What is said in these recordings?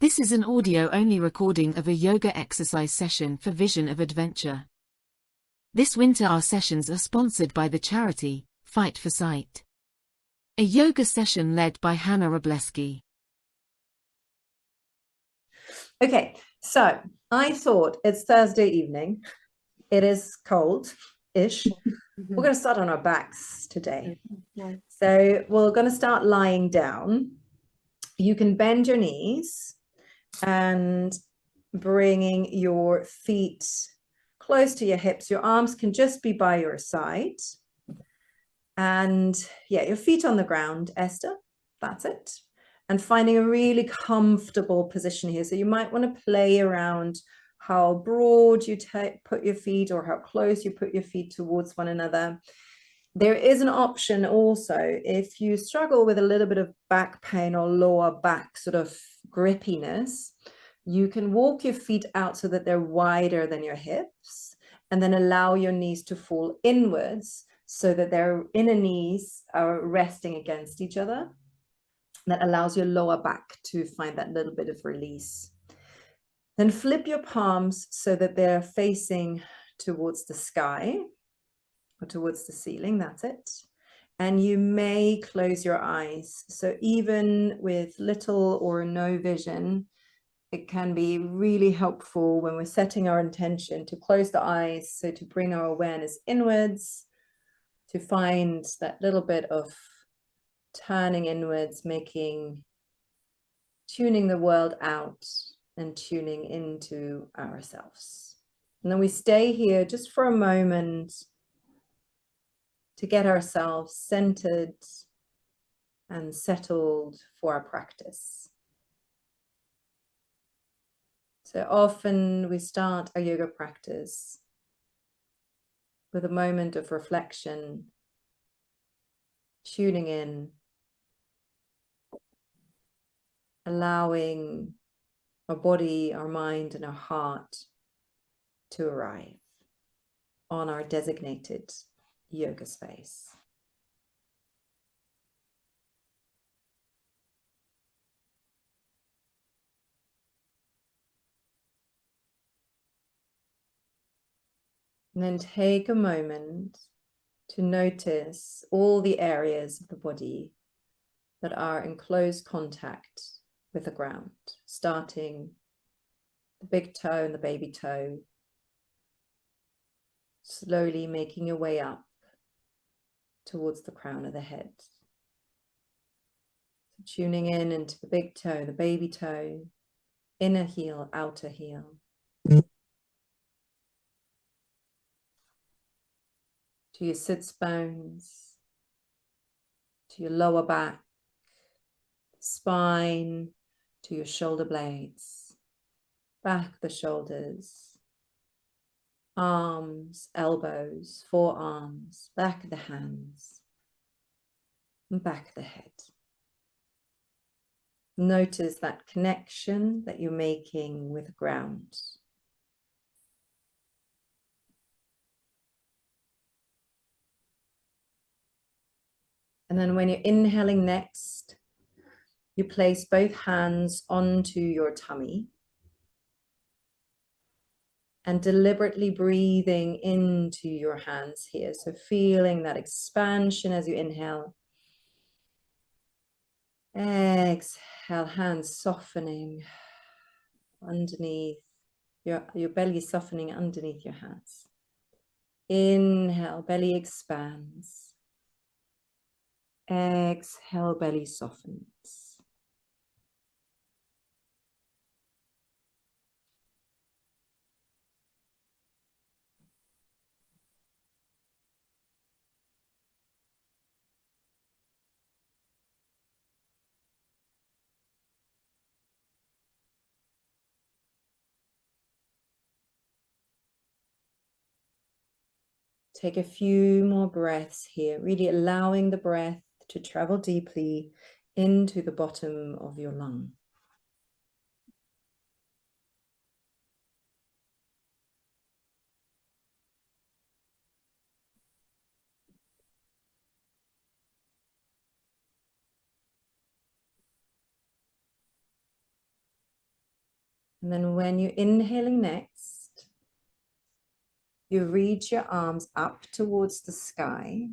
This is an audio-only recording of a yoga exercise session for Vision of Adventure. This winter our sessions are sponsored by the charity, Fight for Sight. A yoga session led by Hannah Robleski. Okay, so I thought it's Thursday evening. It is cold-ish. We're going to start on our backs today. So we're going to start lying down. You can bend your knees and bringing your feet close to your hips. Your arms can just be by your side. And yeah, your feet on the ground, Esther. That's it. And finding a really comfortable position here. So you might want to play around how broad you put your feet or how close you put your feet towards one another. There is an option also if you struggle with a little bit of back pain or lower back sort of grippiness, you can walk your feet out so that they're wider than your hips and then allow your knees to fall inwards so that their inner knees are resting against each other. That allows your lower back to find that little bit of release. Then flip your palms so that they're facing towards the sky or towards the ceiling. That's it. And you may close your eyes. So even with little or no vision, it can be really helpful when we're setting our intention to close the eyes. So to bring our awareness inwards, to find that little bit of turning inwards, tuning the world out and tuning into ourselves. And then we stay here just for a moment to get ourselves centered and settled for our practice. So often we start our yoga practice with a moment of reflection, tuning in, allowing our body, our mind, and our heart to arrive on our designated yoga space. And then take a moment to notice all the areas of the body that are in close contact with the ground, starting the big toe and the baby toe, slowly making your way up towards the crown of the head. So tuning in into the big toe, the baby toe, inner heel, outer heel. To your sits bones, to your lower back, spine, to your shoulder blades, back the shoulders, arms, elbows, forearms, back of the hands, and back of the head. Notice that connection that you're making with the ground. And then when you're inhaling next, you place both hands onto your tummy and deliberately breathing into your hands here. So feeling that expansion as you inhale. Exhale, hands softening underneath, your belly softening underneath your hands. Inhale, belly expands. Exhale, belly softens. Take a few more breaths here, really allowing the breath to travel deeply into the bottom of your lung. And then when you're inhaling next, you reach your arms up towards the sky.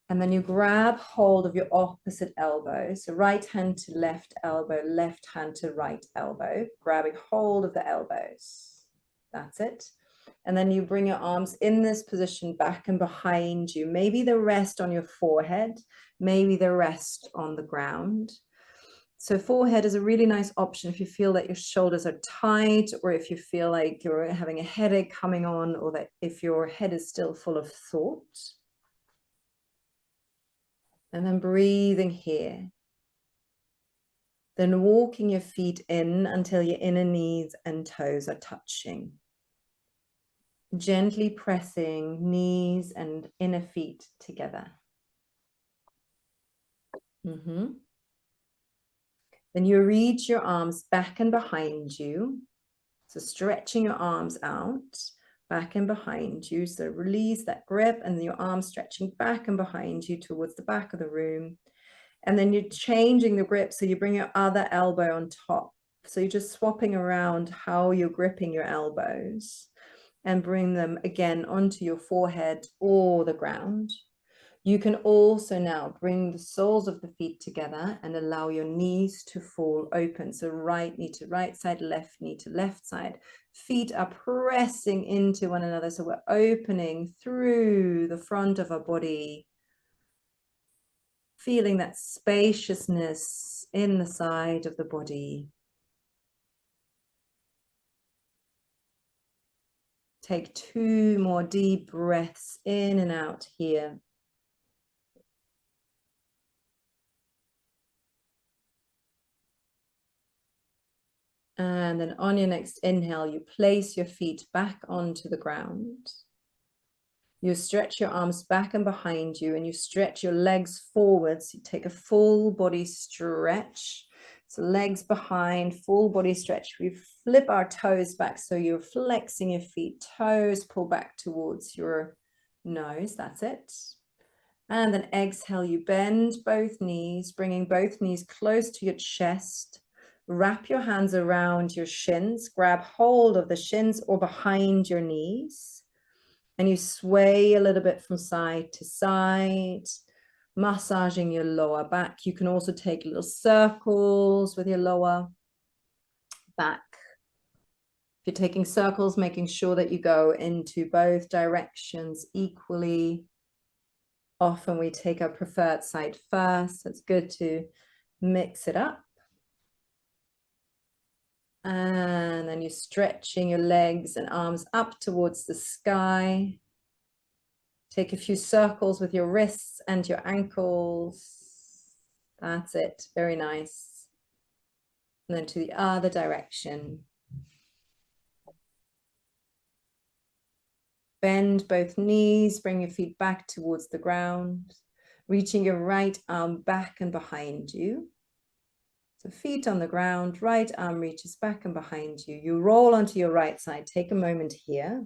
And then you grab hold of your opposite elbow. So right hand to left elbow, left hand to right elbow, grabbing hold of the elbows. That's it. And then you bring your arms in this position back and behind you. Maybe the rest on your forehead, maybe the rest on the ground. So forehead is a really nice option if you feel that your shoulders are tight, or if you feel like you're having a headache coming on, or that if your head is still full of thought. And then breathing here. Then walking your feet in until your inner knees and toes are touching. Gently pressing knees and inner feet together. Then you reach your arms back and behind you. So stretching your arms out, back and behind you. So release that grip and then your arms stretching back and behind you towards the back of the room. And then you're changing the grip. So you bring your other elbow on top. So you're just swapping around how you're gripping your elbows and bring them again onto your forehead or the ground. You can also now bring the soles of the feet together and allow your knees to fall open. So right knee to right side, left knee to left side. Feet are pressing into one another. So we're opening through the front of our body. Feeling that spaciousness in the side of the body. Take 2 more deep breaths in and out here. And then on your next inhale, you place your feet back onto the ground. You stretch your arms back and behind you, and you stretch your legs forwards. You take a full body stretch. So legs behind, full body stretch. We flip our toes back. So you're flexing your feet, toes pull back towards your nose. That's it. And then exhale, you bend both knees, bringing both knees close to your chest. Wrap your hands around your shins, grab hold of the shins or behind your knees, and you sway a little bit from side to side, massaging your lower back. You can also take little circles with your lower back. If you're taking circles, making sure that you go into both directions equally. Often we take our preferred side first, so it's good to mix it up. And then you're stretching your legs and arms up towards the sky. Take a few circles with your wrists and your ankles. That's it. Very nice. And then to the other direction. Bend both knees, bring your feet back towards the ground, reaching your right arm back and behind you. So feet on the ground, right arm reaches back and behind you. You roll onto your right side. Take a moment here.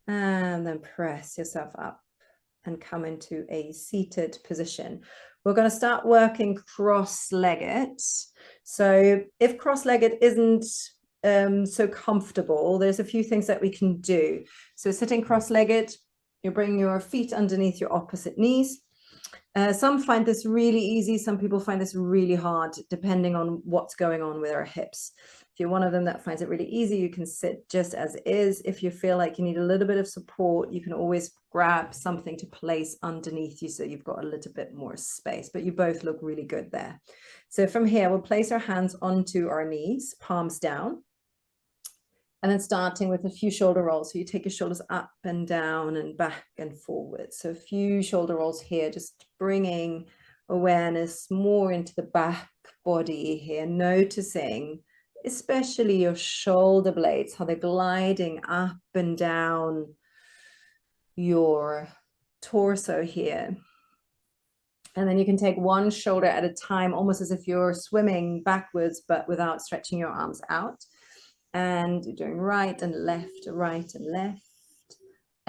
And then press yourself up and come into a seated position. We're going to start working cross-legged. So if cross-legged isn't so comfortable, there's a few things that we can do. So sitting cross-legged, you bring your feet underneath your opposite knees. Some find this really easy. Some people find this really hard, depending on what's going on with our hips. If you're one of them that finds it really easy, you can sit just as is. If you feel like you need a little bit of support, you can always grab something to place underneath you so you've got a little bit more space, but you both look really good there. So from here, we'll place our hands onto our knees, palms down. And then starting with a few shoulder rolls. So you take your shoulders up and down and back and forward. So a few shoulder rolls here, just bringing awareness more into the back body here, noticing especially your shoulder blades, how they're gliding up and down your torso here. And then you can take one shoulder at a time, almost as if you're swimming backwards, but without stretching your arms out. And you're doing right and left,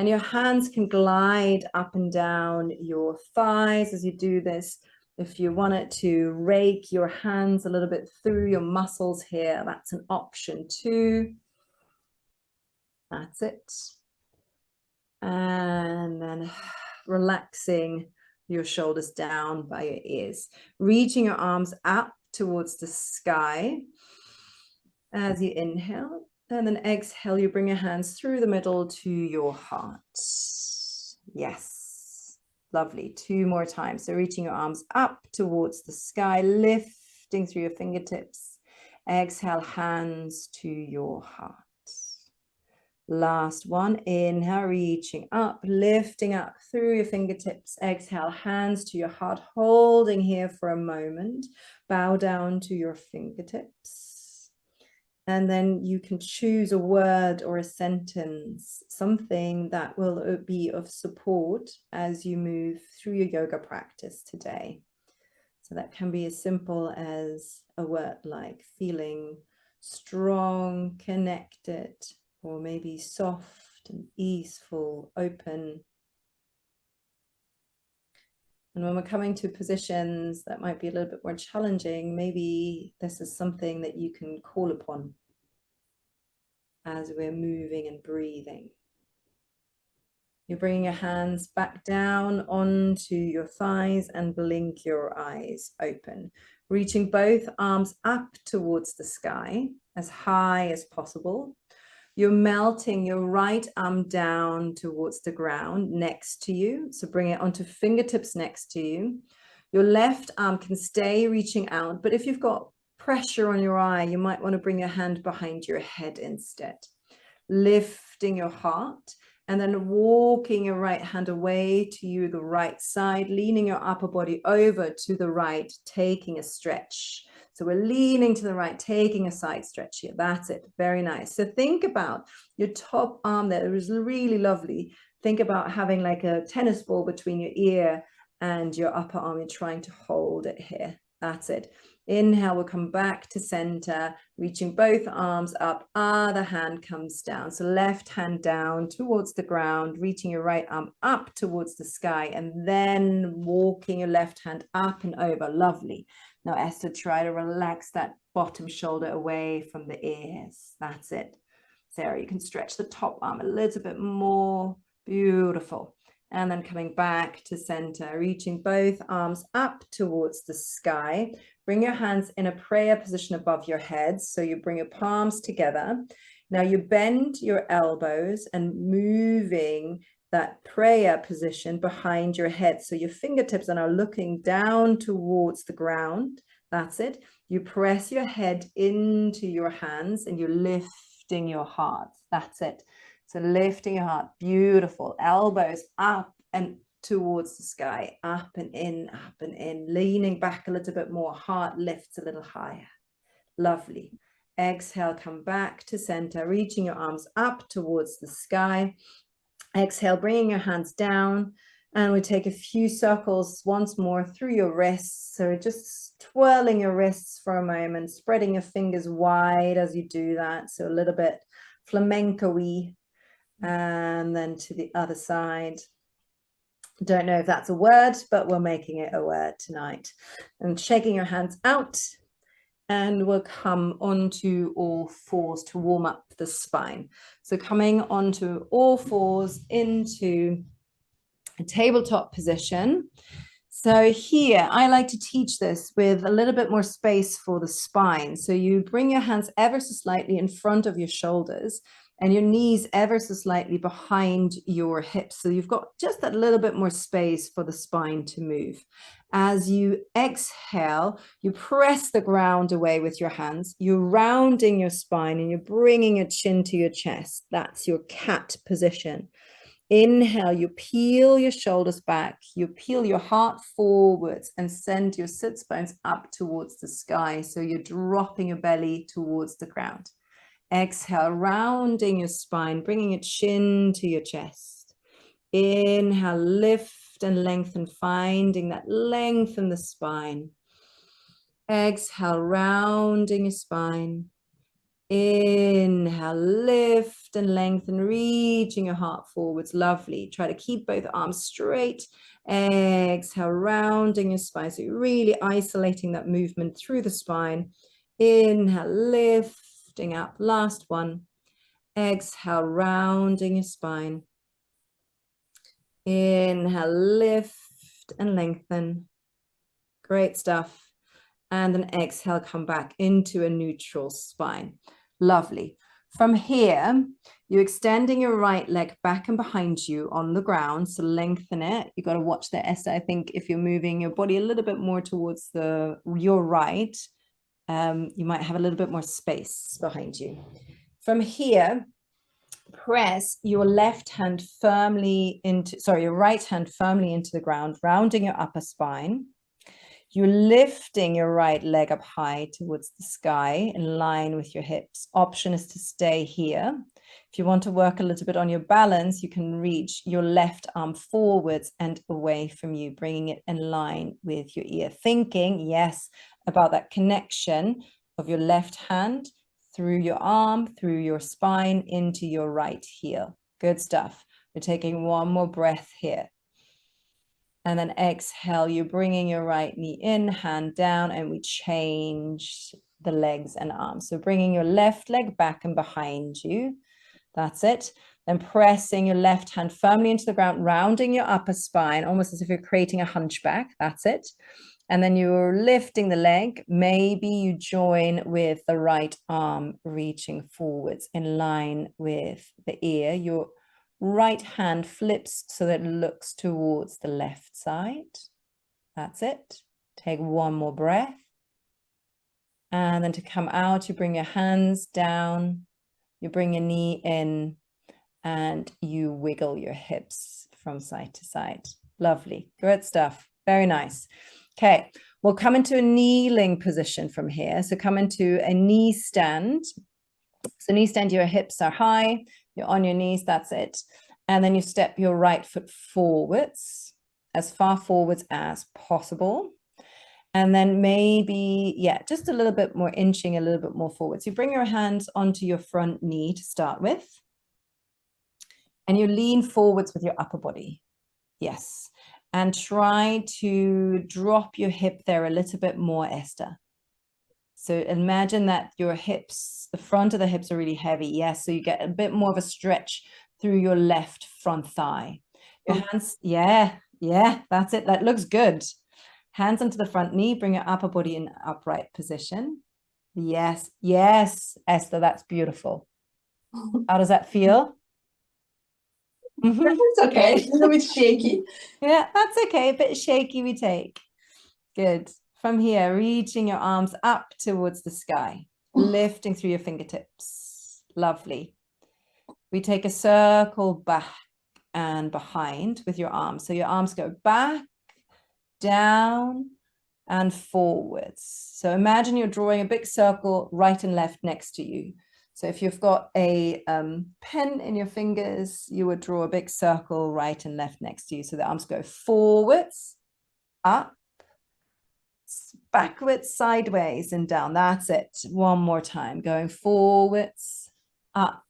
And your hands can glide up and down your thighs as you do this. If you wanted to rake your hands a little bit through your muscles here, that's an option too. That's it. And then relaxing your shoulders down by your ears, reaching your arms up towards the sky as you inhale, and then exhale, you bring your hands through the middle to your heart. Yes, lovely. 2 more times. So reaching your arms up towards the sky, lifting through your fingertips. Exhale, hands to your heart. Last one, inhale, reaching up, lifting up through your fingertips. Exhale, hands to your heart, holding here for a moment. Bow down to your fingertips. And then you can choose a word or a sentence, something that will be of support as you move through your yoga practice today. So that can be as simple as a word like feeling strong, connected, or maybe soft and easeful, open. And when we're coming to positions that might be a little bit more challenging, maybe this is something that you can call upon as we're moving and breathing. You're bringing your hands back down onto your thighs and blink your eyes open, reaching both arms up towards the sky as high as possible. You're melting your right arm down towards the ground next to you. So bring it onto fingertips next to you. Your left arm can stay reaching out, but if you've got pressure on your eye, you might want to bring your hand behind your head instead. Lifting your heart and then walking your right hand away to you, the right side, leaning your upper body over to the right, taking a stretch. So we're leaning to the right, taking a side stretch here. That's it. Very nice. So think about your top arm there. It was really lovely. Think about having like a tennis ball between your ear and your upper arm. You're trying to hold it here. That's it. Inhale, we'll come back to center, reaching both arms up. Other hand comes down. So left hand down towards the ground, reaching your right arm up towards the sky, and then walking your left hand up and over. Lovely. Now, Esther, try to relax that bottom shoulder away from the ears. That's it. Sarah, you can stretch the top arm a little bit more. Beautiful. And then coming back to center, reaching both arms up towards the sky. Bring your hands in a prayer position above your head. So you bring your palms together. Now you bend your elbows and moving that prayer position behind your head. So your fingertips are now looking down towards the ground. That's it. You press your head into your hands and you're lifting your heart. That's it. So lifting your heart, beautiful. Elbows up and towards the sky, up and in, leaning back a little bit more, heart lifts a little higher. Lovely. Exhale, come back to center, reaching your arms up towards the sky. Exhale, bringing your hands down, and we take a few circles once more through your wrists. So just twirling your wrists for a moment, spreading your fingers wide as you do that. So a little bit flamenco-y. And then to the other side. Don't know if that's a word, but we're making it a word tonight. And shaking your hands out, and we'll come onto all fours to warm up the spine. So coming onto all fours into a tabletop position. So here, I like to teach this with a little bit more space for the spine. So you bring your hands ever so slightly in front of your shoulders and your knees ever so slightly behind your hips. So you've got just that little bit more space for the spine to move. As you exhale, you press the ground away with your hands. You're rounding your spine and you're bringing your chin to your chest. That's your cat position. Inhale, you peel your shoulders back, you peel your heart forwards and send your sits bones up towards the sky. So you're dropping your belly towards the ground. Exhale, rounding your spine, bringing your chin to your chest. Inhale, lift and lengthen, finding that length in the spine. Exhale, rounding your spine. Inhale, lift and lengthen, reaching your heart forwards. Lovely. Try to keep both arms straight. Exhale, rounding your spine. So you're really isolating that movement through the spine. Inhale, lifting up. Last one. Exhale, rounding your spine. Inhale, lift and lengthen. Great stuff. And then exhale, come back into a neutral spine. Lovely. From here, you're extending your right leg back and behind you on the ground. So lengthen it. You got to watch the Esther. I think if you're moving your body a little bit more towards your right, you might have a little bit more space behind you. From here, press your right hand firmly into the ground, rounding your upper spine. You're lifting your right leg up high towards the sky in line with your hips. Option is to stay here. If you want to work a little bit on your balance, you can reach your left arm forwards and away from you, bringing it in line with your ear. Thinking, yes, about that connection of your left hand through your arm, through your spine, into your right heel. Good stuff. We're taking one more breath here. And then exhale, you're bringing your right knee in, hand down, and we change the legs and arms. So bringing your left leg back and behind you. That's it. Then pressing your left hand firmly into the ground, rounding your upper spine, almost as if you're creating a hunchback. That's it. And then you're lifting the leg. Maybe you join with the right arm reaching forwards in line with the ear. Your right hand flips so that it looks towards the left side. That's it. Take one more breath. And then to come out, you bring your hands down, you bring your knee in, and you wiggle your hips from side to side. Lovely. Good stuff. Very nice. Okay, we'll come into a kneeling position from here. So come into a knee stand. So knee stand, your hips are high, you're on your knees, that's it. And then you step your right foot forwards, as far forwards as possible. And then maybe, yeah, just a little bit more, inching a little bit more forwards. You bring your hands onto your front knee to start with. And you lean forwards with your upper body. Yes. And try to drop your hip there a little bit more, Esther. So imagine that your hips, the front of the hips are really heavy. Yes. So you get a bit more of a stretch through your left front thigh. Your hands, yeah, that's it. That looks good. Hands onto the front knee, bring your upper body in upright position. Yes, Esther, that's beautiful. How does that feel? It's okay, a little bit shaky. Yeah, that's okay. A bit shaky we take. Good. From here, reaching your arms up towards the sky, lifting through your fingertips. Lovely. We take a circle back and behind with your arms. So your arms go back, down, and forwards. So imagine you're drawing a big circle right and left next to you. So if you've got a pen in your fingers, you would draw a big circle right and left next to you. So the arms go forwards, up, backwards, sideways, and down. That's it. One more time. Going forwards, up,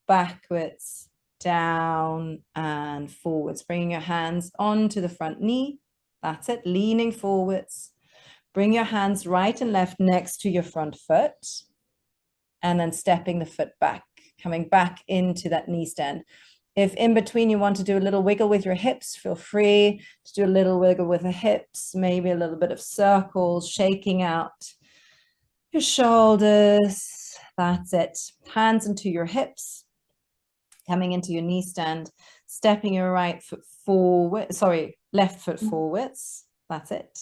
backwards, down, and forwards. Bringing your hands onto the front knee. That's it. Leaning forwards. Bring your hands right and left next to your front foot. And then stepping the foot back, coming back into that knee stand. If in between you want to do a little wiggle with your hips, feel free to do a little wiggle with the hips, maybe a little bit of circles, shaking out your shoulders. That's it. Hands into your hips, coming into your knee stand, stepping your right foot forward, left foot forwards. That's it.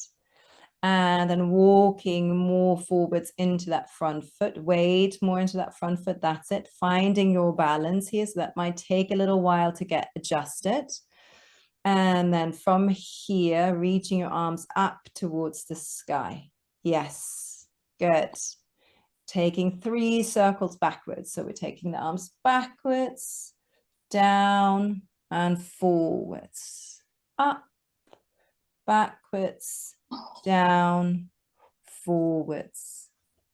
And then walking more forwards into that front foot, weight more into that front foot. That's it. Finding your balance here. So that might take a little while to get adjusted. And then from here, reaching your arms up towards the sky. Yes, good. Taking 3 circles backwards. So we're taking the arms backwards, down, and forwards. Up, backwards, down, forwards,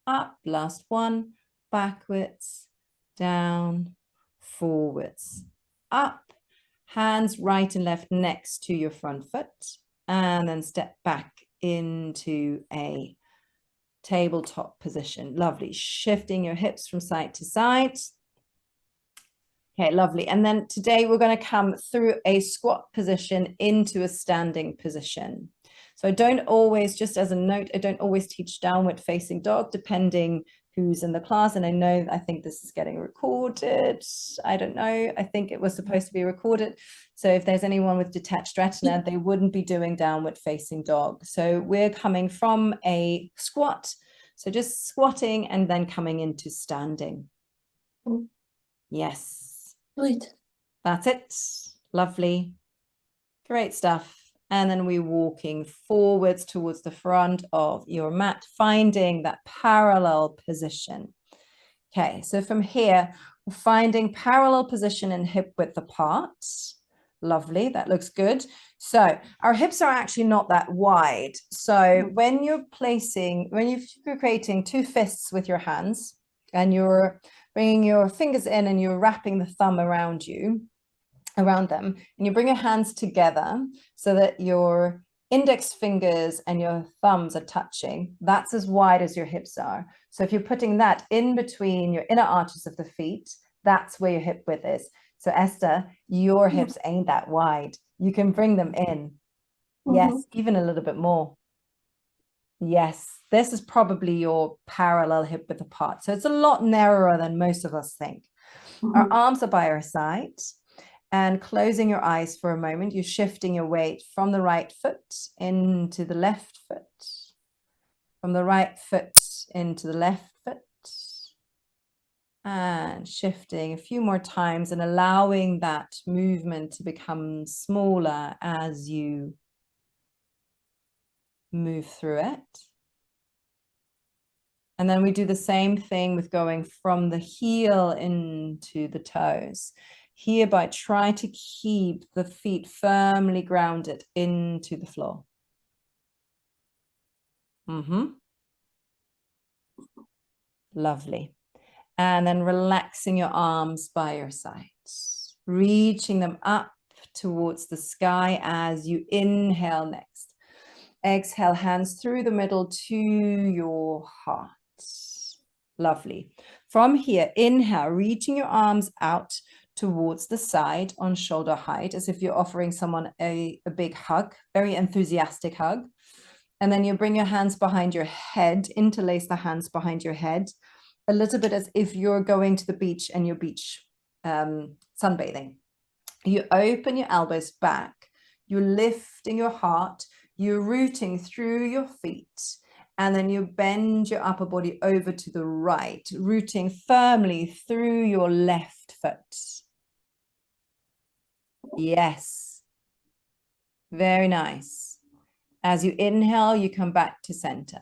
up. Last one. backwards, down, forwards, up, hands right and left next to your front foot, and then step back into a tabletop position. Lovely. Shifting your hips from side to side. Okay, lovely. And then today we're going to come through a squat position into a standing position. So I don't always, just as a note, I don't always teach downward facing dog, depending who's in the class. And I think this is getting recorded. I don't know. I think it was supposed to be recorded. So if there's anyone with detached retina, they wouldn't be doing downward facing dog. So we're coming from a squat. So just squatting and then coming into standing. Yes. Wait. That's it. Lovely. Great stuff. And then we're walking forwards towards the front of your mat, finding that parallel position. Okay, so from here, we're finding parallel position and hip width apart. Lovely, that looks good. So our hips are actually not that wide. So when you're creating two fists with your hands and you're bringing your fingers in and you're wrapping the thumb around them, and you bring your hands together so that your index fingers and your thumbs are touching, that's as wide as your hips are. So if you're putting that in between your inner arches of the feet, that's where your hip width is. So Esther, your hips ain't that wide. You can bring them in. Yes, even a little bit more. Yes, this is probably your parallel hip width apart. So it's a lot narrower than most of us think. Our arms are by our side. And closing your eyes for a moment, you're shifting your weight from the right foot into the left foot, from the right foot into the left foot, and shifting a few more times and allowing that movement to become smaller as you move through it. And then we do the same thing with going from the heel into the toes. Hereby, try to keep the feet firmly grounded into the floor. Lovely. And then relaxing your arms by your sides, reaching them up towards the sky as you inhale next. Exhale, hands through the middle to your heart. Lovely. From here, inhale, reaching your arms out towards the side on shoulder height, as if you're offering someone a big hug, very enthusiastic hug. And then you bring your hands behind your head, interlace the hands behind your head, a little bit as if you're going to the beach and you're beach sunbathing. You open your elbows back, you're lifting your heart, you're rooting through your feet, and then you bend your upper body over to the right, rooting firmly through your left foot. Yes. Very nice. As you inhale, you come back to center.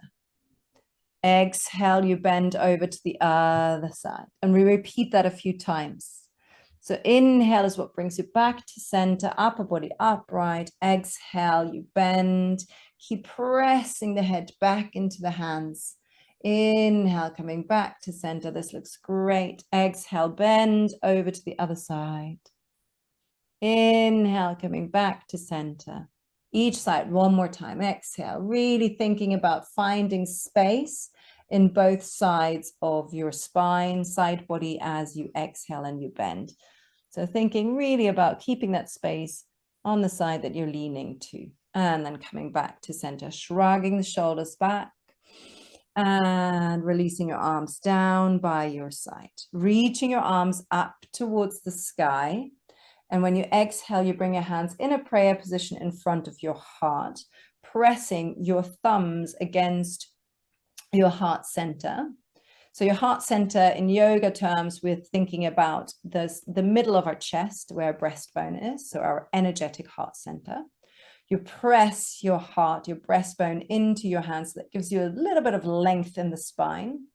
Exhale, you bend over to the other side. And we repeat that a few times. So inhale is what brings you back to center, upper body upright. Exhale, you bend. Keep pressing the head back into the hands. Inhale, coming back to center. This looks great. Exhale, bend over to the other side. Inhale, coming back to center. Each side, one more time. Exhale, really thinking about finding space in both sides of your spine, side body as you exhale and you bend. So thinking really about keeping that space on the side that you're leaning to. And then coming back to center, shrugging the shoulders back and releasing your arms down by your side. Reaching your arms up towards the sky. And when you exhale, you bring your hands in a prayer position in front of your heart, pressing your thumbs against your heart center. So your heart center in yoga terms, we're thinking about the middle of our chest where our breastbone is, so our energetic heart center. You press your heart, your breastbone into your hands. So that gives you a little bit of length in the spine.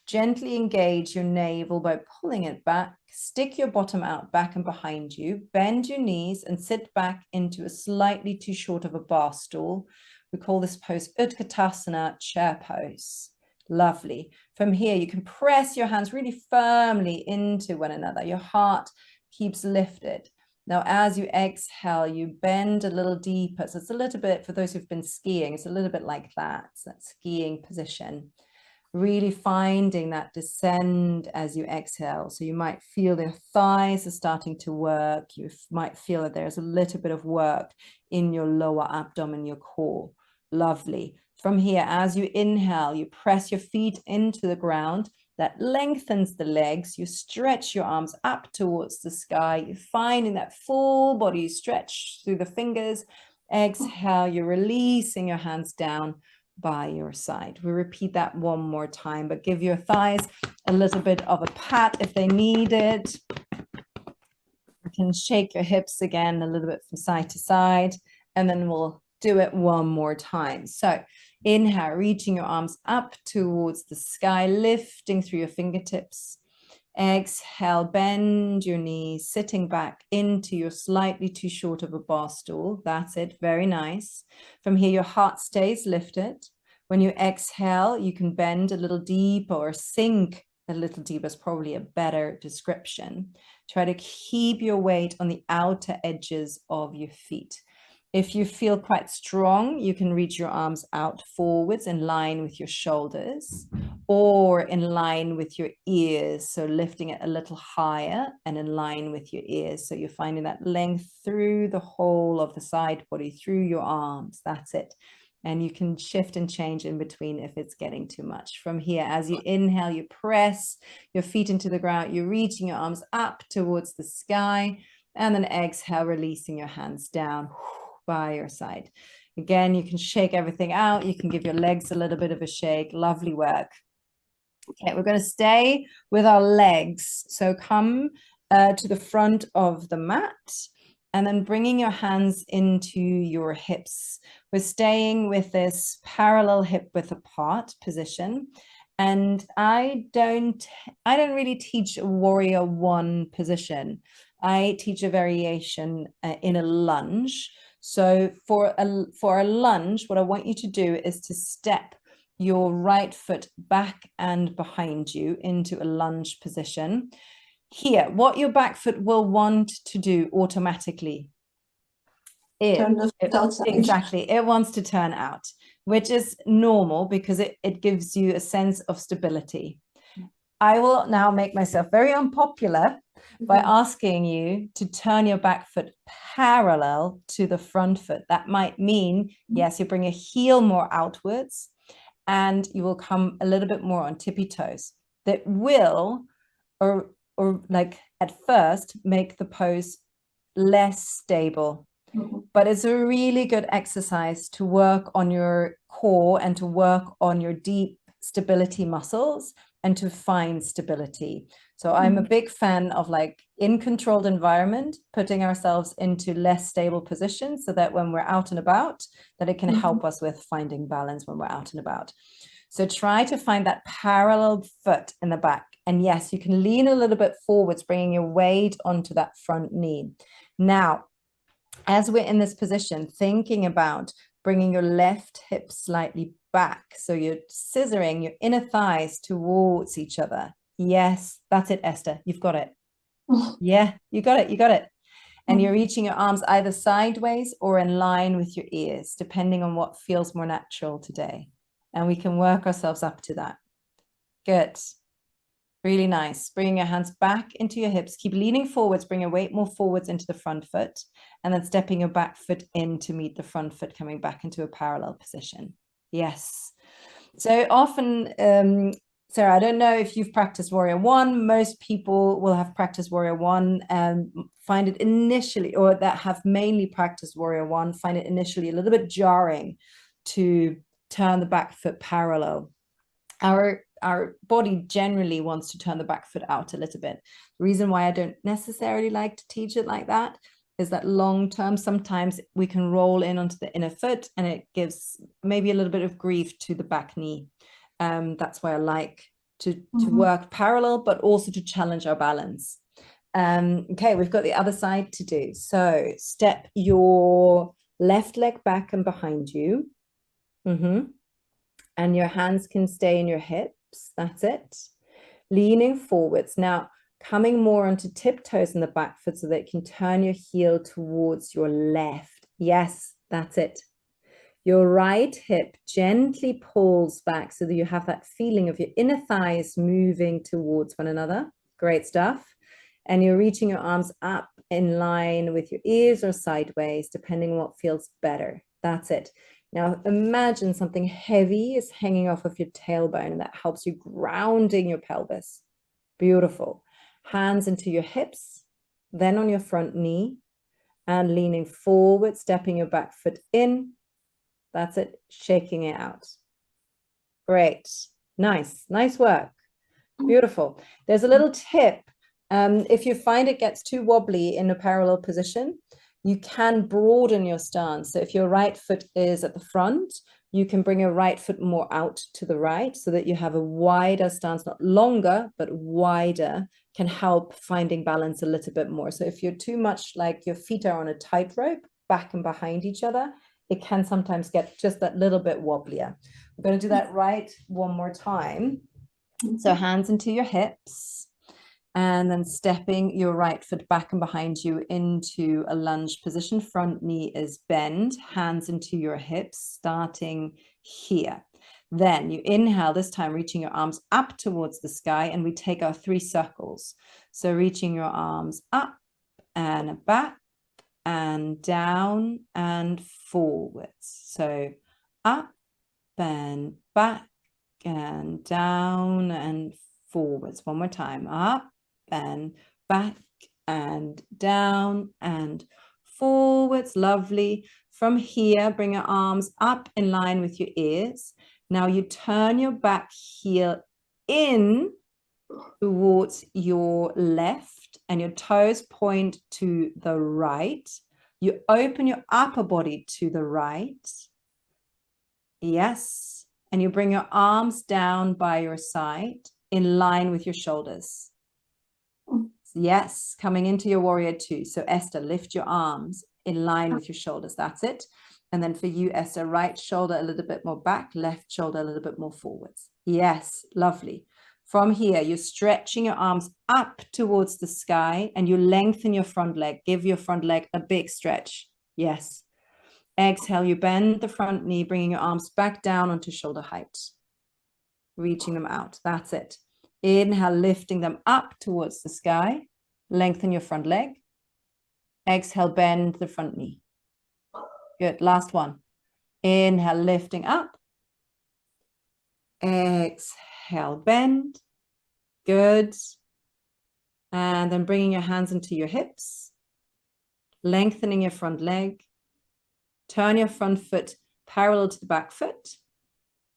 Gently engage your navel by pulling it back. Stick your bottom out back and behind you. Bend your knees and sit back into a slightly too short of a bar stool. We call this pose Utkatasana, chair pose. Lovely. From here, you can press your hands really firmly into one another. Your heart keeps lifted. Now, as you exhale, you bend a little deeper. So it's a little bit, for those who've been skiing, it's a little bit like that. It's that skiing position. Really finding that descend as you exhale. So you might feel your thighs are starting to work. You might feel that there's a little bit of work in your lower abdomen, your core. Lovely. From here, as you inhale, you press your feet into the ground. That lengthens the legs. You stretch your arms up towards the sky. You're finding that full body stretch through the fingers. Exhale, you're releasing your hands down by your side. We repeat that one more time, but give your thighs a little bit of a pat if they need it. You can shake your hips again a little bit from side to side, and then we'll do it one more time. So inhale, reaching your arms up towards the sky, lifting through your fingertips. Exhale, bend your knees, sitting back into your slightly too short of a bar stool. That's it. Very nice. From here, your heart stays lifted. When you exhale, you can bend a little deeper or sink a little deeper is probably a better description. Try to keep your weight on the outer edges of your feet. If you feel quite strong, you can reach your arms out forwards in line with your shoulders or in line with your ears. So lifting it a little higher and in line with your ears. So you're finding that length through the whole of the side body, through your arms. That's it. And you can shift and change in between if it's getting too much. From here, as you inhale, you press your feet into the ground. You're reaching your arms up towards the sky. And then exhale, releasing your hands down by your side. Again, you can shake everything out. You can give your legs a little bit of a shake. Lovely work. Okay, we're going to stay with our legs. So come to the front of the mat and then bringing your hands into your hips. We're staying with this parallel hip width apart position. And I don't really teach a warrior one position. I teach a variation in a lunge. So for a lunge, what I want you to do is to step your right foot back and behind you into a lunge position. Here, what your back foot will want to do automatically is Turn the foot outside. Exactly, it wants to turn out, which is normal because it gives you a sense of stability. I will now make myself very unpopular by asking you to turn your back foot parallel to the front foot. That might mean, yes, you bring your heel more outwards and you will come a little bit more on tippy toes. That will, or like at first, make the pose less stable. But it's a really good exercise to work on your core and to work on your deep stability muscles and to find stability. So I'm a big fan of, like, in controlled environment, putting ourselves into less stable positions so that when we're out and about, that it can help us with finding balance when we're out and about. So try to find that parallel foot in the back. And yes, you can lean a little bit forwards, bringing your weight onto that front knee. Now, as we're in this position, thinking about bringing your left hip slightly back. So you're scissoring your inner thighs towards each other. Yes, that's it, Esther. You've got it. Yeah, you got it. You got it. And you're reaching your arms either sideways or in line with your ears, depending on what feels more natural today. And we can work ourselves up to that. Good. Really nice. Bringing your hands back into your hips. Keep leaning forwards. Bring your weight more forwards into the front foot. And then stepping your back foot in to meet the front foot, coming back into a parallel position. Yes. So often, Sarah, I don't know if you've practiced Warrior One. Most people will have practiced Warrior One and find it initially, or that have mainly practiced Warrior One, find it initially a little bit jarring to turn the back foot parallel. Our body generally wants to turn the back foot out a little bit. The reason why I don't necessarily like to teach it like that is that long term, sometimes we can roll in onto the inner foot and it gives maybe a little bit of grief to the back knee. That's why I like to work parallel, but also to challenge our balance. Okay, we've got the other side to do. So step your left leg back and behind you. And your hands can stay in your hips. That's it. Leaning forwards. Now, coming more onto tiptoes in the back foot so that you can turn your heel towards your left. Yes, that's it. Your right hip gently pulls back so that you have that feeling of your inner thighs moving towards one another. Great stuff. And you're reaching your arms up in line with your ears or sideways, depending on what feels better. That's it. Now imagine something heavy is hanging off of your tailbone, and that helps you grounding your pelvis. Beautiful. Hands into your hips, then on your front knee, and leaning forward, stepping your back foot in. That's it, shaking it out. Great. Nice work. Beautiful. There's a little tip. If you find it gets too wobbly in a parallel position, you can broaden your stance. So if your right foot is at the front, you can bring your right foot more out to the right so that you have a wider stance, not longer, but wider, can help finding balance a little bit more. So if you're too much like your feet are on a tightrope, back and behind each other, it can sometimes get just that little bit wobblier. We're going to do that right one more time. So hands into your hips, and then stepping your right foot back and behind you into a lunge position. Front knee is bent, hands into your hips, starting here. Then you inhale, this time reaching your arms up towards the sky, and we take our 3 circles. So reaching your arms up and back and down and forwards. So up and back and down and forwards. One more time. Up and back and down and forwards. Lovely. From here, bring your arms up in line with your ears. Now you turn your back heel in towards your left, and your toes point to the right. You open your upper body to the right. Yes. And you bring your arms down by your side in line with your shoulders. Yes. Coming into your warrior 2. So Esther, lift your arms in line with your shoulders. That's it. And then for you, Esther, right shoulder a little bit more back, left shoulder a little bit more forwards. Yes. Lovely. From here, you're stretching your arms up towards the sky, and you lengthen your front leg. Give your front leg a big stretch. Yes. Exhale, you bend the front knee, bringing your arms back down onto shoulder height. Reaching them out. That's it. Inhale, lifting them up towards the sky. Lengthen your front leg. Exhale, bend the front knee. Good. Last one. Inhale, lifting up. Exhale, bend. Good. And then bringing your hands into your hips. Lengthening your front leg. Turn your front foot parallel to the back foot.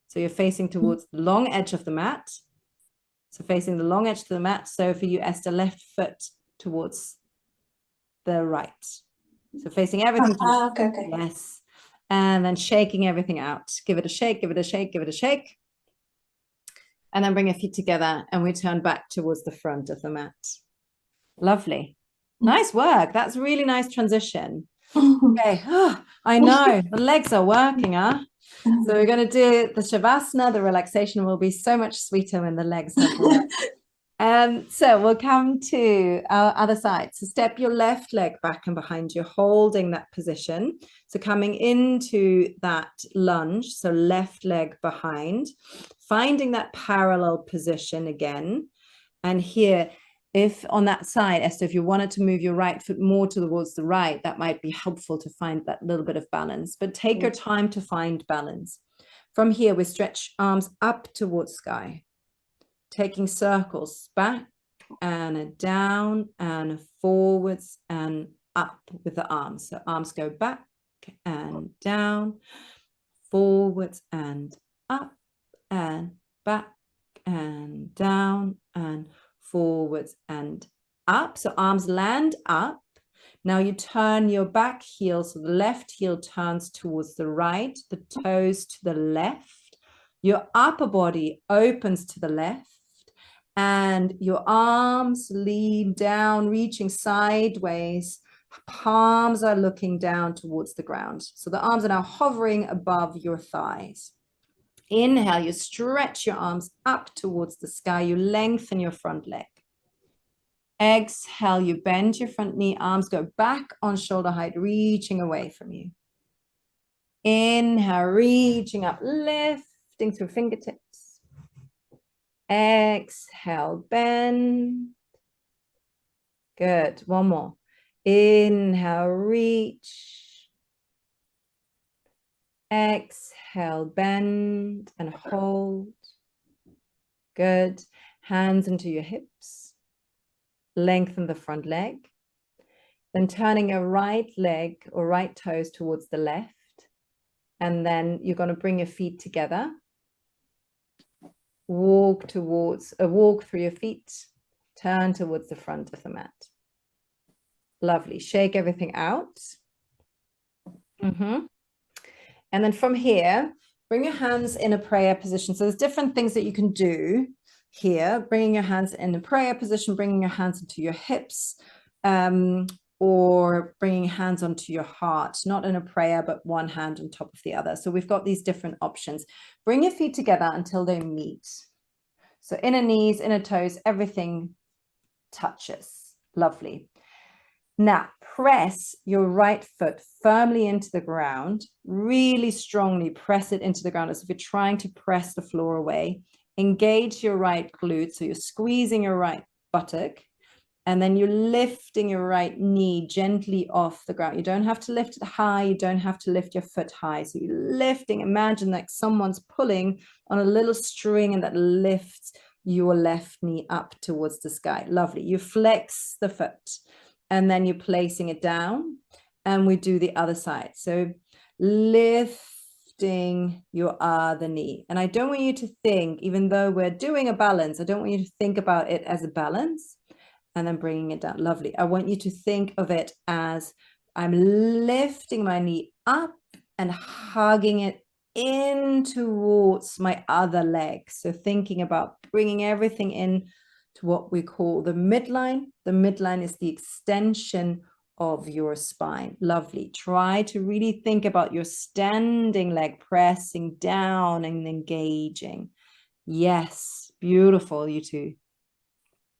So you're facing towards the long edge of the mat. So facing the long edge of the mat. So for you, Esther, left foot towards the right. So facing everything. Okay. Yes. And then shaking everything out. Give it a shake, give it a shake, give it a shake. And then bring your feet together, and we turn back towards the front of the mat. Lovely. Nice work. That's a really nice transition. Okay. Oh, I know the legs are working, huh? So we're going to do the Shavasana. The relaxation will be so much sweeter when the legs are working. So we'll come to our other side. So step your left leg back and behind you, holding that position. So coming into that lunge, so left leg behind, finding that parallel position again. And here, if on that side, Esther, if you wanted to move your right foot more towards the right, that might be helpful to find that little bit of balance. But take your time to find balance. From here, we stretch arms up towards sky. Taking circles back and down and forwards and up with the arms. So arms go back and down, forwards and up and back and down and forwards and up. So arms land up. Now you turn your back heel. So the left heel turns towards the right, the toes to the left. Your upper body opens to the left. And your arms lean down, reaching sideways. Palms are looking down towards the ground. So the arms are now hovering above your thighs. Inhale, you stretch your arms up towards the sky. You lengthen your front leg. Exhale, you bend your front knee, arms go back on shoulder height, reaching away from you. Inhale, reaching up, lifting through fingertips. Exhale, bend. Good, one more. Inhale, reach. Exhale, bend and hold. Good. Hands into your hips. Lengthen the front leg. Then turning your right leg or right toes towards the left. And then you're going to bring your feet together. Walk through your feet. Turn towards the front of the mat. Lovely. Shake everything out. And then from here, bring your hands in a prayer position. So there's different things that you can do here. Bringing your hands in a prayer position, bringing your hands into your hips, or bringing hands onto your heart, not in a prayer, but one hand on top of the other. So we've got these different options. Bring your feet together until they meet. So inner knees, inner toes, everything touches. Lovely. Now, press your right foot firmly into the ground, really strongly press it into the ground as if you're trying to press the floor away. Engage your right glute, so you're squeezing your right buttock, and then you're lifting your right knee gently off the ground. You don't have to lift it high, you don't have to lift your foot high. So you're lifting, imagine like someone's pulling on a little string and that lifts your left knee up towards the sky. Lovely. You flex the foot. And then you're placing it down, and we do the other side. So lifting your other knee. And I don't want you to think, even though we're doing a balance, I don't want you to think about it as a balance and then bringing it down. Lovely. I want you to think of it as I'm lifting my knee up and hugging it in towards my other leg. So thinking about bringing everything in to what we call the midline. The midline is the extension of your spine. Lovely. Try to really think about your standing leg pressing down and engaging. Yes, beautiful, you two.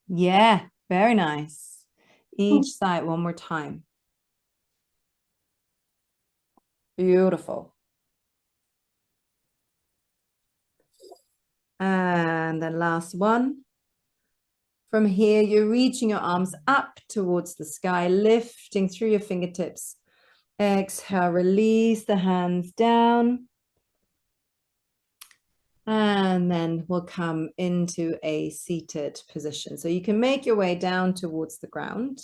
Yeah, very nice. Each side one more time. Beautiful. And then last one. From here, you're reaching your arms up towards the sky, lifting through your fingertips. Exhale, release the hands down. And then we'll come into a seated position. So you can make your way down towards the ground.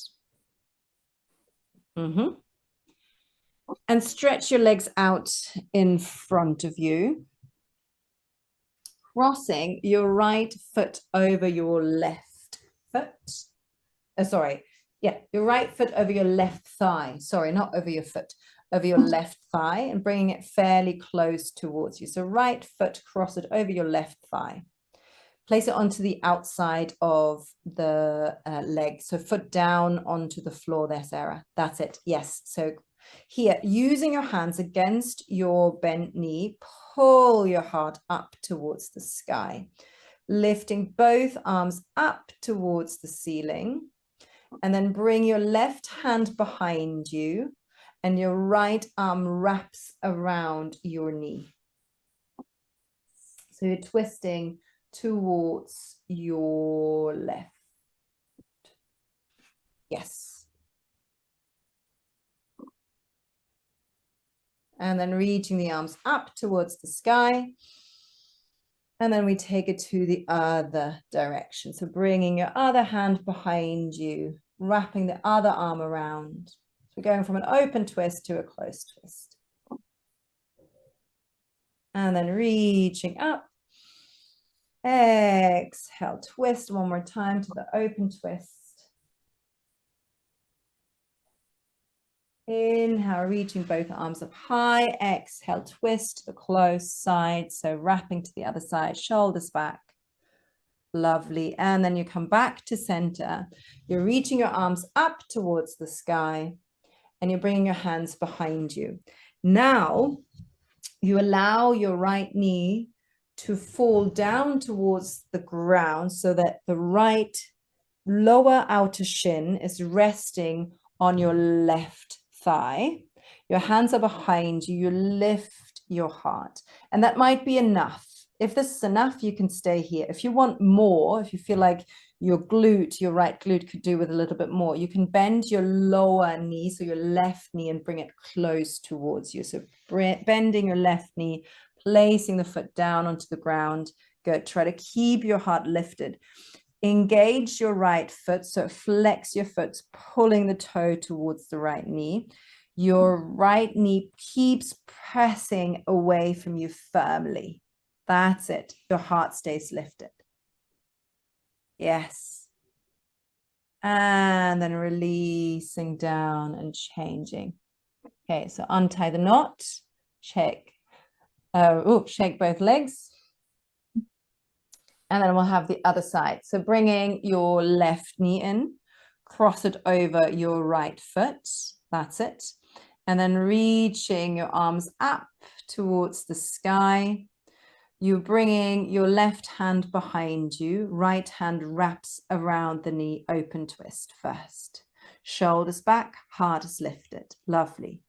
And stretch your legs out in front of you. Crossing your right foot over your left foot. Your right foot over your left thigh. Sorry, not over your foot, over your left thigh, and bringing it fairly close towards you. So right foot, cross it over your left thigh. Place it onto the outside of the leg. So foot down onto the floor there, Sarah. That's it. Yes. So here, using your hands against your bent knee, pull your heart up towards the sky. Lifting both arms up towards the ceiling, and then bring your left hand behind you and your right arm wraps around your knee. So you're twisting towards your left. Yes. And then reaching the arms up towards the sky. And then we take it to the other direction. So bringing your other hand behind you, wrapping the other arm around. So we're going from an open twist to a closed twist. And then reaching up. Exhale, twist one more time to the open twist. Inhale, reaching both arms up high. Exhale, twist to the closed side. So wrapping to the other side, shoulders back. Lovely. And then you come back to center. You're reaching your arms up towards the sky, and you're bringing your hands behind you. Now, you allow your right knee to fall down towards the ground so that the right lower outer shin is resting on your left thigh. Your hands are behind you. You lift your heart. And that might be enough. If this is enough, you can stay here. If you want more, if you feel like your glute, your right glute could do with a little bit more, you can bend your lower knee, so your left knee, and bring it close towards you. So bending your left knee, placing the foot down onto the ground. Good. Try to keep your heart lifted. Engage your right foot, so flex your foot, pulling the toe towards the right knee. Your right knee keeps pressing away from you firmly. That's it. Your heart stays lifted. Yes. And then releasing down and changing. Okay, so untie the knot. Shake. Shake both legs. And then we'll have the other side. So bringing your left knee in, cross it over your right foot. That's it. And then reaching your arms up towards the sky. You're bringing your left hand behind you. Right hand wraps around the knee, open twist first. Shoulders back, heart is lifted. Lovely.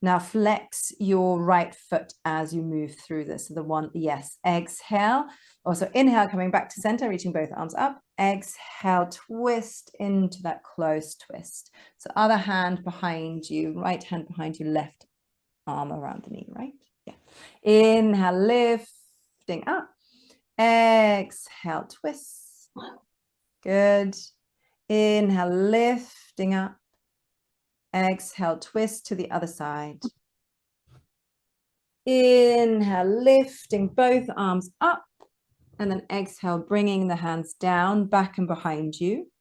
Now flex your right foot as you move through this. So the one, yes, exhale. Also inhale, coming back to center, reaching both arms up. Exhale, twist into that closed twist. So other hand behind you, right hand behind you, left arm around the knee, right? Yeah. Inhale, lifting up. Exhale, twist. Good. Inhale, lifting up. Exhale, twist to the other side. Inhale, lifting both arms up. And then exhale, bringing the hands down, back and behind you.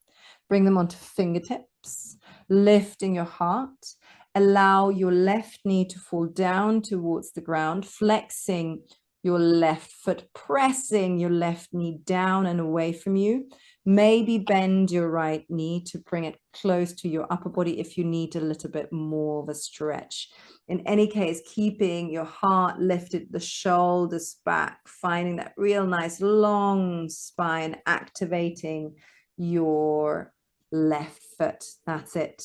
Bring them onto fingertips, lifting your heart. Allow your left knee to fall down towards the ground, flexing your left foot, pressing your left knee down and away from you. Maybe bend your right knee to bring it close to your upper body if you need a little bit more of a stretch. In any case, keeping your heart lifted, the shoulders back, finding that real nice long spine, activating your left foot. That's it.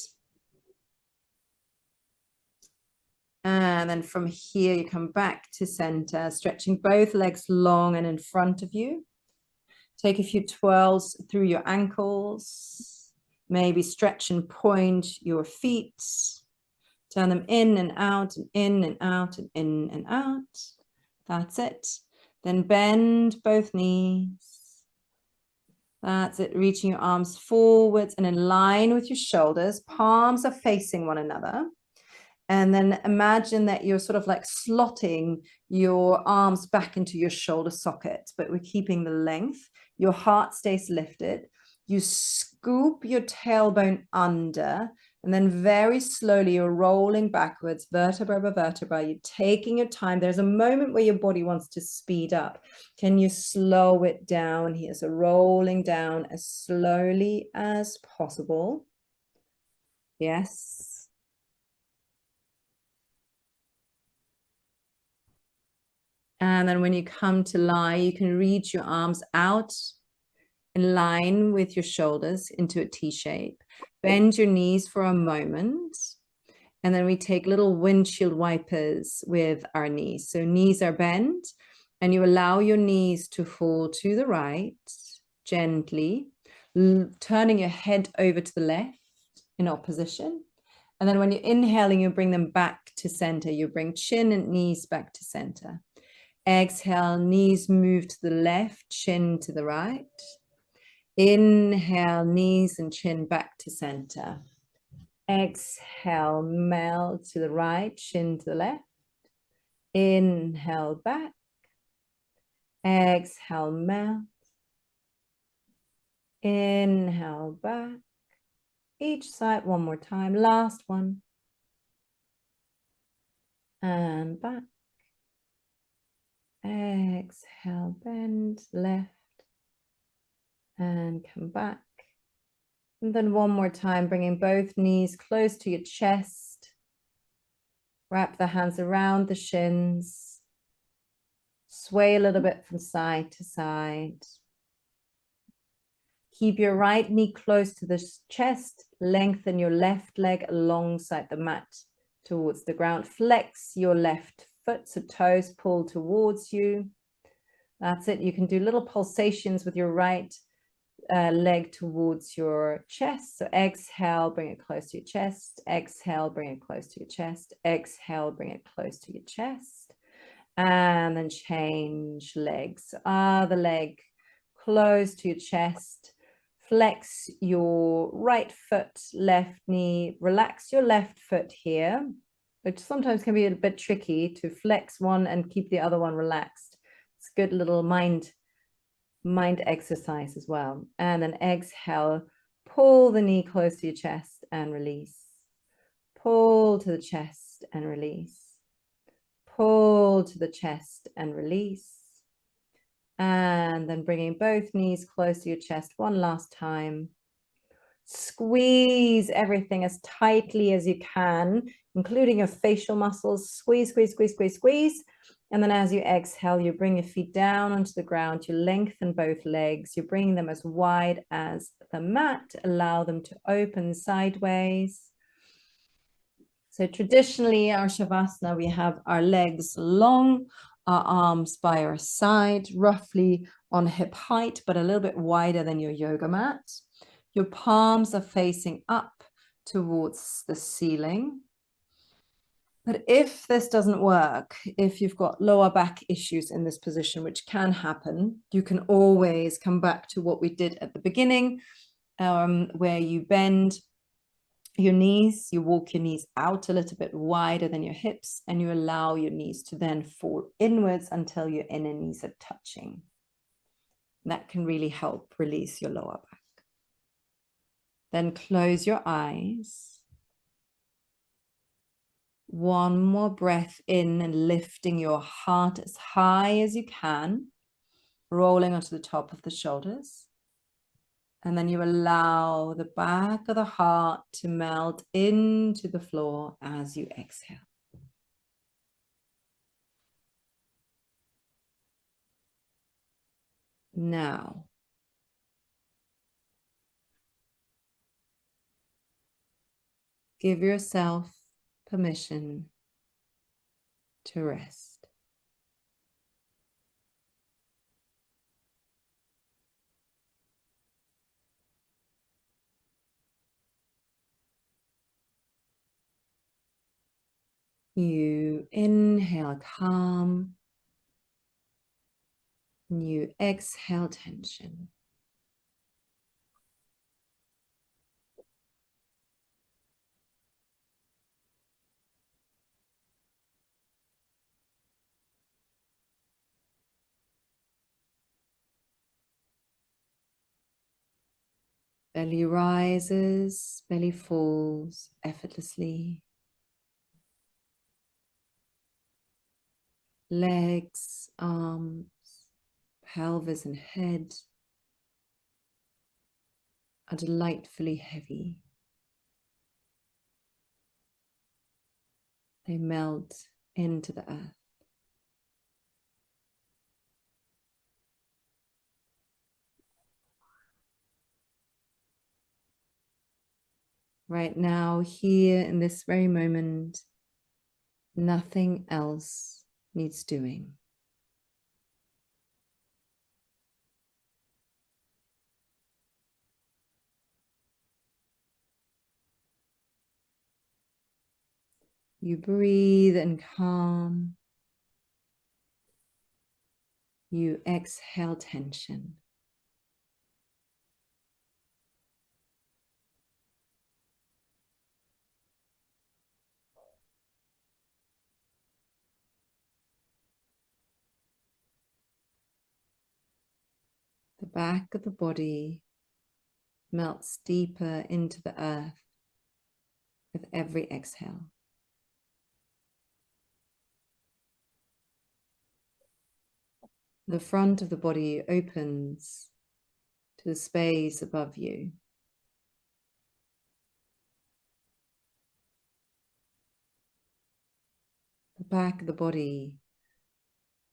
And then from here, you come back to center, stretching both legs long and in front of you. Take a few twirls through your ankles. Maybe stretch and point your feet. Turn them in and out and in and out and in and out. That's it. Then bend both knees. That's it. Reaching your arms forwards and in line with your shoulders. Palms are facing one another. And then imagine that you're sort of like slotting your arms back into your shoulder sockets, but we're keeping the length. Your heart stays lifted. You scoop your tailbone under, and then very slowly you're rolling backwards, vertebra by vertebra. You're taking your time. There's a moment where your body wants to speed up. Can you slow it down here? So rolling down as slowly as possible. Yes. And then when you come to lie, you can reach your arms out in line with your shoulders into a T shape. Bend your knees for a moment. And then we take little windshield wipers with our knees. So knees are bent and you allow your knees to fall to the right gently, turning your head over to the left in opposition. And then when you're inhaling, you bring them back to center. You bring chin and knees back to center. Exhale, knees move to the left, chin to the right. Inhale, knees and chin back to center. Exhale, melt to the right, chin to the left. Inhale, back. Exhale, melt. Inhale, back. Each side one more time. Last one. And back. Exhale, bend left and come back. And then one more time, bringing both knees close to your chest. Wrap the hands around the shins. sway a little bit from side to side. Keep your right knee close to the chest. Lengthen your left leg alongside the mat towards the ground. Flex your left foot, so toes pull towards you. That's it. You can do little pulsations with your right leg towards your chest. So exhale, bring it close to your chest. Exhale, bring it close to your chest. Exhale, bring it close to your chest. And then change legs. Other leg close to your chest. Flex your right foot, left knee. Relax your left foot here, which sometimes can be a bit tricky to flex one and keep the other one relaxed. It's a good little mind exercise as well. And then exhale, pull the knee close to your chest and release. Pull to the chest and release. Pull to the chest and release. And then bringing both knees close to your chest one last time. Squeeze everything as tightly as you can, including your facial muscles. Squeeze, squeeze, squeeze, squeeze, squeeze. And then as you exhale, you bring your feet down onto the ground. You lengthen both legs. You bring them as wide as the mat. Allow them to open sideways. So traditionally, our Shavasana, we have our legs long, our arms by our side, roughly on hip height, but a little bit wider than your yoga mat. Your palms are facing up towards the ceiling. But if this doesn't work, if you've got lower back issues in this position, which can happen, you can always come back to what we did at the beginning, where you bend your knees, you walk your knees out a little bit wider than your hips, and you allow your knees to then fall inwards until your inner knees are touching. That can really help release your lower back. Then close your eyes. One more breath in and lifting your heart as high as you can, rolling onto the top of the shoulders. And then you allow the back of the heart to melt into the floor as you exhale. Now, give yourself permission to rest. You inhale calm, and you exhale tension. Belly rises, belly falls effortlessly. Legs, arms, pelvis and head are delightfully heavy. They melt into the earth. Right now, here in this very moment, nothing else needs doing. You breathe and calm. You exhale tension. The back of the body melts deeper into the earth with every exhale. The front of the body opens to the space above you. The back of the body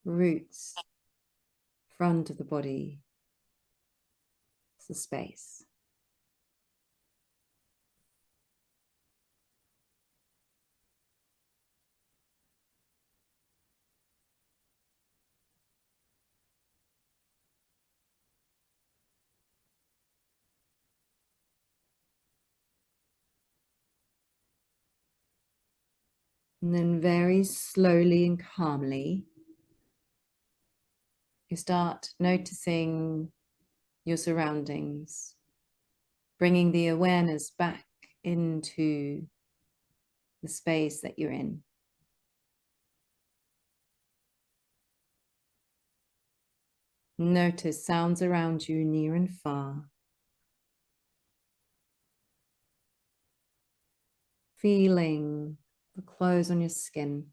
roots, front of the body, it's the space. And then very slowly and calmly, you start noticing your surroundings, bringing the awareness back into the space that you're in. Notice sounds around you near and far. Feeling the clothes on your skin.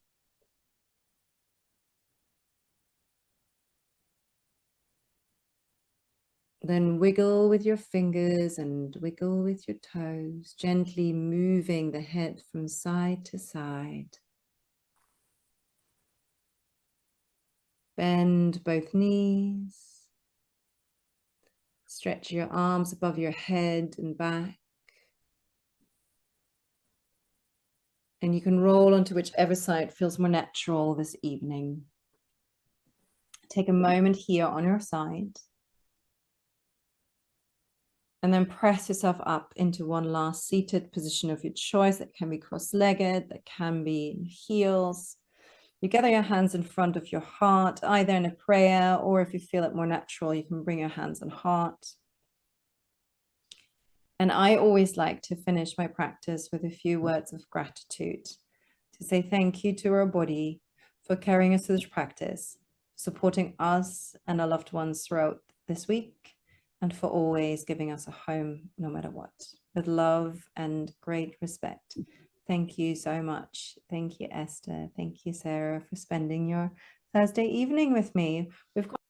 Then wiggle with your fingers and wiggle with your toes, gently moving the head from side to side. Bend both knees. Stretch your arms above your head and back. And you can roll onto whichever side feels more natural this evening. Take a moment here on your side. And then press yourself up into one last seated position of your choice. That can be cross-legged, that can be in heels. You gather your hands in front of your heart, either in a prayer, or if you feel it more natural, you can bring your hands on heart. And I always like to finish my practice with a few words of gratitude, to say thank you to our body for carrying us through this practice, supporting us and our loved ones throughout this week, and for always giving us a home no matter what, with love and great respect. Thank you so much. Thank you, Esther. Thank you, Sarah, for spending your Thursday evening with me. We've got